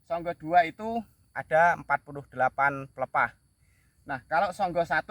Songgo 2 itu ada 48 pelepah. Nah, kalau Songgo 1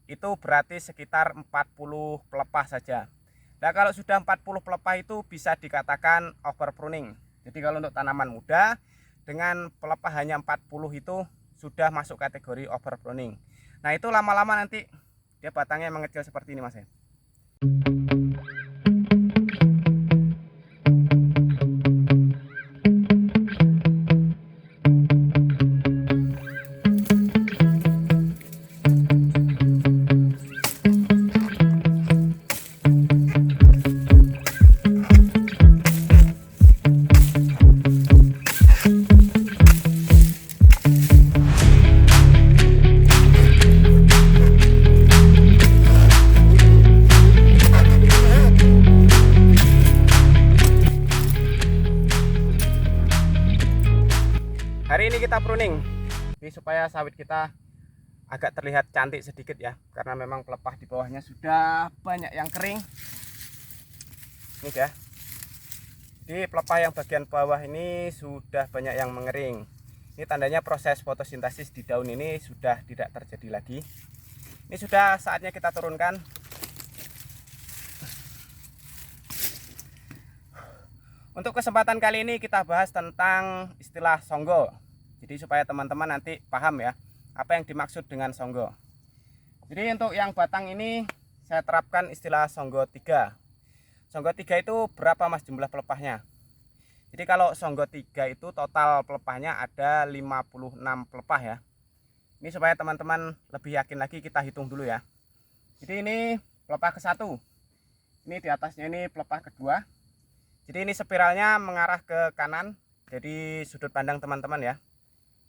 itu berarti sekitar 40 pelepah saja. Nah, kalau sudah 40 pelepah itu bisa dikatakan overpruning. Jadi kalau untuk tanaman muda dengan pelepah hanya 40 itu sudah masuk kategori overpruning. Nah, itu lama-lama nanti dia batangnya mengecil seperti ini, Mas ya. Hari ini kita pruning jadi supaya sawit kita agak terlihat cantik sedikit ya, karena memang pelepah di bawahnya sudah banyak yang kering. Ini ya, jadi pelepah yang bagian bawah ini sudah banyak yang mengering. Ini tandanya proses fotosintesis di daun ini sudah tidak terjadi lagi. Ini sudah saatnya kita turunkan. Untuk kesempatan kali ini kita bahas tentang istilah songgo. Jadi supaya teman-teman nanti paham ya apa yang dimaksud dengan songgo. Jadi untuk yang batang ini saya terapkan istilah songgo 3. Songgo 3 itu berapa Mas jumlah pelepahnya? Jadi kalau songgo 3 itu total pelepahnya ada 56 pelepah ya. Ini supaya teman-teman lebih yakin lagi kita hitung dulu ya. Jadi ini pelepah ke-1. Ini di atasnya ini pelepah kedua. Jadi ini spiralnya mengarah ke kanan, jadi sudut pandang teman-teman ya.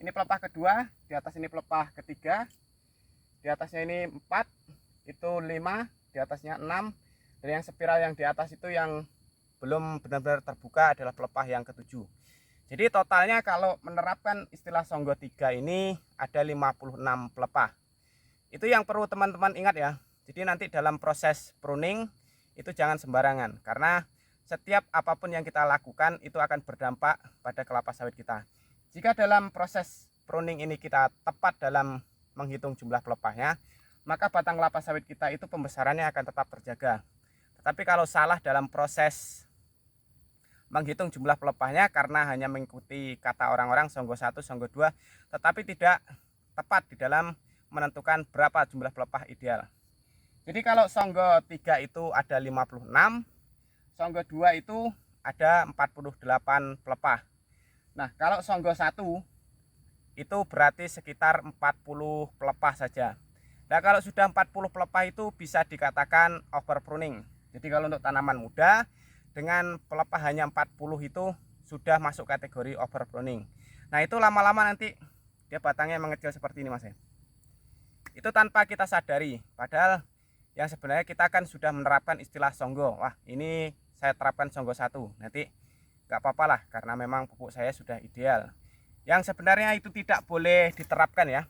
Ini pelepah kedua, di atas ini pelepah ketiga, di atasnya ini 4, itu 5, di atasnya 6, dan yang spiral yang di atas itu yang belum benar-benar terbuka adalah pelepah yang ke-7. Jadi totalnya kalau menerapkan istilah songgo 3 ini ada 56 pelepah. Itu yang perlu teman-teman ingat ya. Jadi nanti dalam proses pruning itu jangan sembarangan, karena setiap apapun yang kita lakukan itu akan berdampak pada kelapa sawit kita. Jika dalam proses pruning ini kita tepat dalam menghitung jumlah pelepahnya, maka batang kelapa sawit kita itu pembesarannya akan tetap terjaga. Tetapi kalau salah dalam proses menghitung jumlah pelepahnya karena hanya mengikuti kata orang-orang songgo 1, songgo 2, tetapi tidak tepat di dalam menentukan berapa jumlah pelepah ideal. Jadi kalau songgo 3 itu ada 56, songgo 2 itu ada 48 pelepah. Nah, kalau songgo 1 itu berarti sekitar 40 pelepah saja. Nah, kalau sudah 40 pelepah itu bisa dikatakan overpruning. Jadi kalau untuk tanaman muda dengan pelepah hanya 40 itu sudah masuk kategori overpruning. Nah, itu lama-lama nanti dia batangnya mengecil seperti ini, Mas. Itu tanpa kita sadari. Padahal yang sebenarnya kita kan sudah menerapkan istilah songgo. Wah, ini saya terapkan songgo 1, nanti nggak apa-apa lah karena memang pupuk saya sudah ideal. Yang sebenarnya itu tidak boleh diterapkan ya,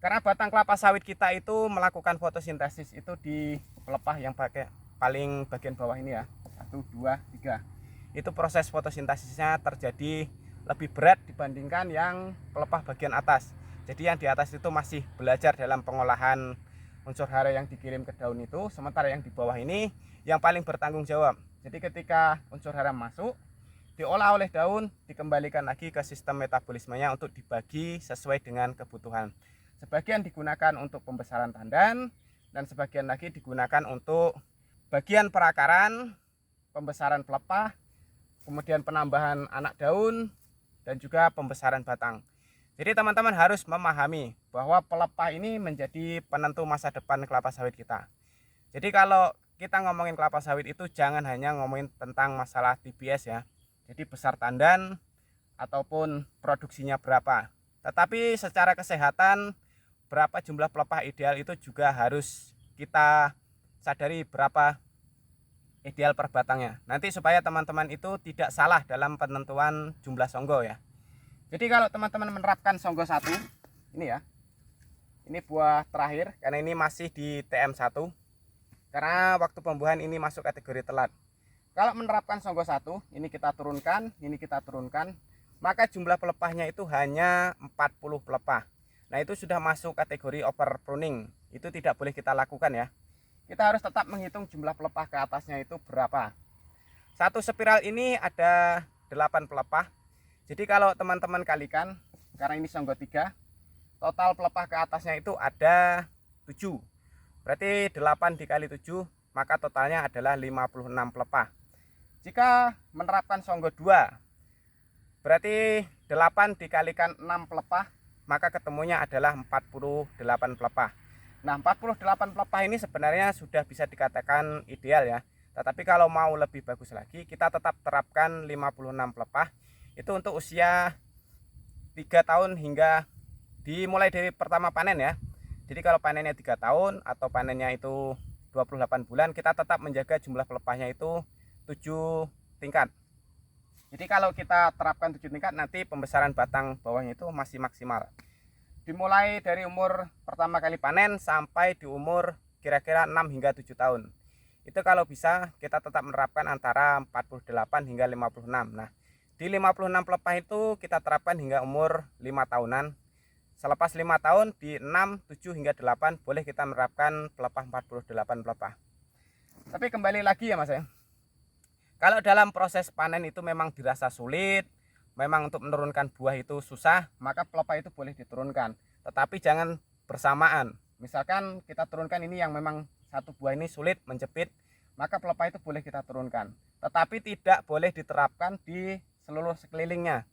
karena batang kelapa sawit kita itu melakukan fotosintesis itu di pelepah yang paling bagian bawah ini ya, 1, 2, 3. Itu proses fotosintesisnya terjadi lebih berat dibandingkan yang pelepah bagian atas. Jadi yang di atas itu masih belajar dalam pengolahan unsur hara yang dikirim ke daun itu, sementara yang di bawah ini yang paling bertanggung jawab. Jadi ketika unsur hara masuk, diolah oleh daun, dikembalikan lagi ke sistem metabolismenya untuk dibagi sesuai dengan kebutuhan. Sebagian digunakan untuk pembesaran tandan, dan sebagian lagi digunakan untuk bagian perakaran, pembesaran pelepah, kemudian penambahan anak daun, dan juga pembesaran batang. Jadi teman-teman harus memahami bahwa pelepah ini menjadi penentu masa depan kelapa sawit kita. Jadi kalau kita ngomongin kelapa sawit itu jangan hanya ngomongin tentang masalah TBS ya. Jadi besar tandan ataupun produksinya berapa. Tetapi secara kesehatan berapa jumlah pelepah ideal itu juga harus kita sadari berapa ideal per batangnya. Nanti supaya teman-teman itu tidak salah dalam penentuan jumlah songgo ya. Jadi kalau teman-teman menerapkan songgo 1, ini ya, ini buah terakhir karena ini masih di TM1, karena waktu pembuahan ini masuk kategori telat. Kalau menerapkan songgo 1, ini kita turunkan, maka jumlah pelepahnya itu hanya 40 pelepah. Nah, itu sudah masuk kategori over pruning. Itu tidak boleh kita lakukan ya. Kita harus tetap menghitung jumlah pelepah ke atasnya itu berapa. Satu spiral ini ada 8 pelepah. Jadi kalau teman-teman kalikan, karena ini Songgo 3, total pelepah ke atasnya itu ada 7. Berarti 8 dikali 7, maka totalnya adalah 56 pelepah. Jika menerapkan Songgo 2, berarti 8 dikalikan 6 pelepah, maka ketemunya adalah 48 pelepah. Nah, 48 pelepah ini sebenarnya sudah bisa dikatakan ideal ya. Tetapi kalau mau lebih bagus lagi, kita tetap terapkan 56 pelepah. Itu untuk usia 3 tahun hingga dimulai dari pertama panen ya. Jadi kalau panennya 3 tahun atau panennya itu 28 bulan, kita tetap menjaga jumlah pelepahnya itu 7 tingkat. Jadi kalau kita terapkan 7 tingkat, nanti pembesaran batang bawahnya itu masih maksimal. Dimulai dari umur pertama kali panen sampai di umur kira-kira 6 hingga 7 tahun. Itu kalau bisa kita tetap menerapkan antara 48 hingga 56. Nah, di 56 pelepah itu kita terapkan hingga umur 5 tahunan. Selepas 5 tahun di 6, 7 hingga 8 boleh kita menerapkan pelepah 48 pelepah. Tapi kembali lagi ya Mas ya. Kalau dalam proses panen itu memang dirasa sulit, memang untuk menurunkan buah itu susah, maka pelepah itu boleh diturunkan. Tetapi jangan bersamaan. Misalkan kita turunkan ini yang memang satu buah ini sulit menjepit, maka pelepah itu boleh kita turunkan. Tetapi tidak boleh diterapkan di seluruh sekelilingnya.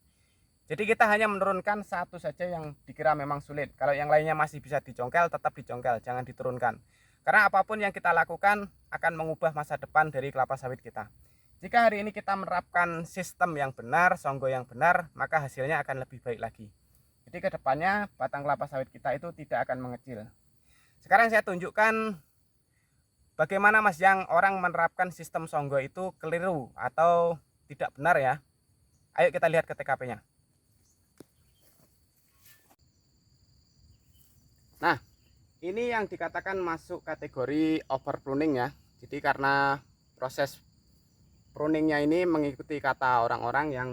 Jadi kita hanya menurunkan satu saja yang dikira memang sulit. Kalau yang lainnya masih bisa dicongkel, tetap dicongkel, jangan diturunkan. Karena apapun yang kita lakukan akan mengubah masa depan dari kelapa sawit kita. Jika hari ini kita menerapkan sistem yang benar, Songgo yang benar, maka hasilnya akan lebih baik lagi. Jadi kedepannya batang kelapa sawit kita itu tidak akan mengecil. Sekarang saya tunjukkan bagaimana Mas yang orang menerapkan sistem Songgo itu keliru atau tidak benar ya. Ayo kita lihat ke TKP-nya. Nah, ini yang dikatakan masuk kategori over pruning ya. Jadi karena proses pruningnya ini mengikuti kata orang-orang yang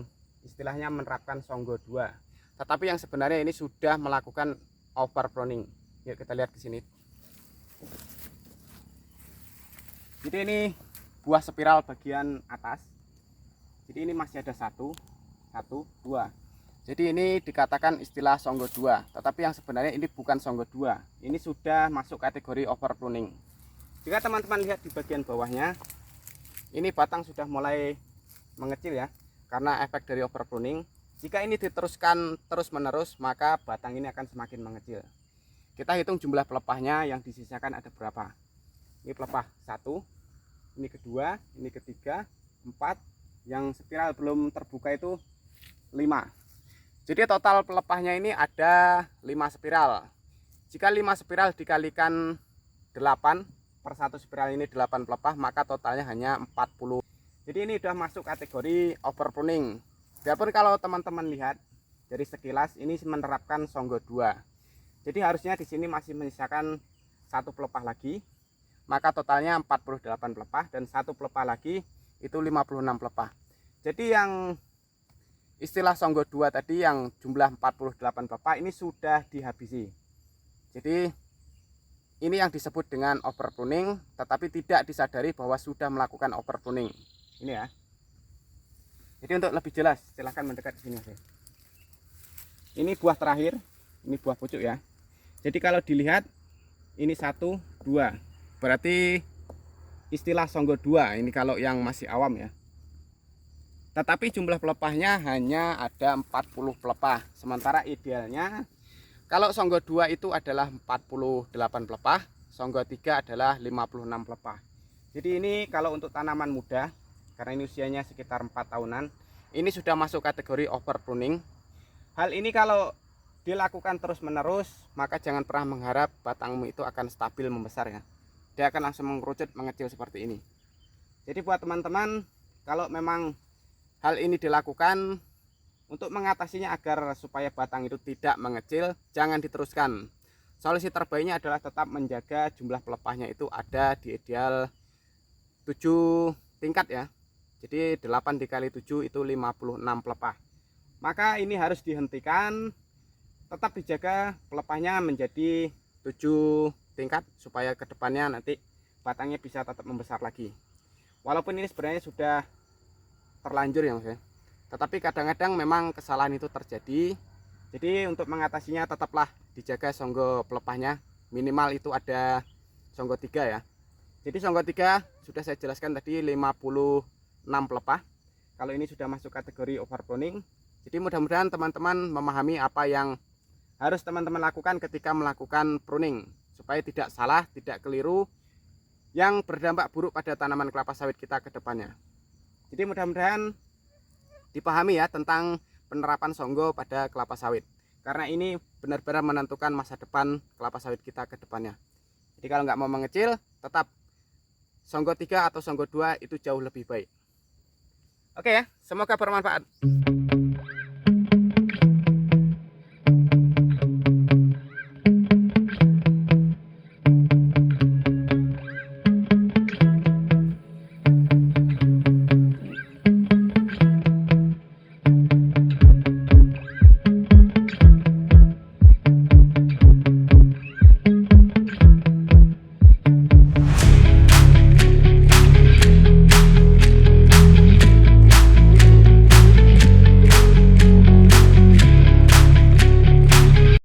istilahnya menerapkan Songgo 2. Tetapi yang sebenarnya ini sudah melakukan over pruning. Yuk kita lihat ke sini. Jadi ini buah spiral bagian atas. Jadi ini masih ada 1, 2. Jadi ini dikatakan istilah Songgo 2. Tetapi yang sebenarnya ini bukan Songgo 2. Ini sudah masuk kategori over pruning. Jika teman-teman lihat di bagian bawahnya, ini batang sudah mulai mengecil ya, karena efek dari over pruning. Jika ini diteruskan terus-menerus, maka batang ini akan semakin mengecil. Kita hitung jumlah pelepahnya yang disisakan ada berapa. Ini pelepah 1, ini kedua, ini ketiga, 4, yang spiral belum terbuka itu 5. Jadi total pelepahnya ini ada 5 spiral. Jika 5 spiral dikalikan 8, per satu spiral ini 8 pelepah, maka totalnya hanya 40. Jadi ini sudah masuk kategori over pruning. Biarpun kalau teman-teman lihat dari sekilas ini menerapkan Songgo 2. Jadi harusnya di sini masih menyisakan 1 pelepah lagi, maka totalnya 48 pelepah, dan 1 pelepah lagi itu 56 pelepah. Jadi yang istilah Songgo 2 tadi yang jumlah 48 pelepah ini sudah dihabisi. Jadi ini yang disebut dengan over pruning, tetapi tidak disadari bahwa sudah melakukan over pruning. Ini ya. Jadi untuk lebih jelas, silahkan mendekat ke sini. Ini buah terakhir, ini buah pucuk ya. Jadi kalau dilihat ini 1, 2, berarti istilah Songgo 2 ini kalau yang masih awam ya. Tetapi jumlah pelepahnya hanya ada 40 pelepah. Sementara idealnya kalau Songgo 2 itu adalah 48 pelepah, Songgo 3 adalah 56 pelepah. Jadi ini kalau untuk tanaman muda, karena ini usianya sekitar 4 tahunan, ini sudah masuk kategori over pruning. Hal ini kalau dilakukan terus-menerus, maka jangan pernah mengharap batangmu itu akan stabil membesar ya. Dia akan langsung mengerucut, mengecil seperti ini. Jadi buat teman-teman, kalau memang hal ini dilakukan untuk mengatasinya agar supaya batang itu tidak mengecil, jangan diteruskan. Solusi terbaiknya adalah tetap menjaga jumlah pelepahnya itu ada di ideal 7 tingkat ya. Jadi 8 dikali 7 itu 56 pelepah. maka ini harus dihentikan. Tetap dijaga pelepahnya menjadi 7 tingkat supaya kedepannya nanti batangnya bisa tetap membesar lagi. Walaupun ini sebenarnya sudah terlanjur ya Mas ya, tetapi kadang-kadang memang kesalahan itu terjadi. Jadi untuk mengatasinya tetaplah dijaga songgo pelepahnya, minimal itu ada songgo 3 ya. Jadi songgo 3 sudah saya jelaskan tadi 56 pelepah. Kalau ini sudah masuk kategori overpruning. Jadi mudah-mudahan teman-teman memahami apa yang harus teman-teman lakukan ketika melakukan pruning, supaya tidak salah, tidak keliru, yang berdampak buruk pada tanaman kelapa sawit kita ke depannya. Jadi mudah-mudahan dipahami ya tentang penerapan songgo pada kelapa sawit, karena ini benar-benar menentukan masa depan kelapa sawit kita ke depannya. Jadi kalau nggak mau mengecil, tetap songgo 3 atau songgo 2 itu jauh lebih baik. Oke ya, semoga bermanfaat.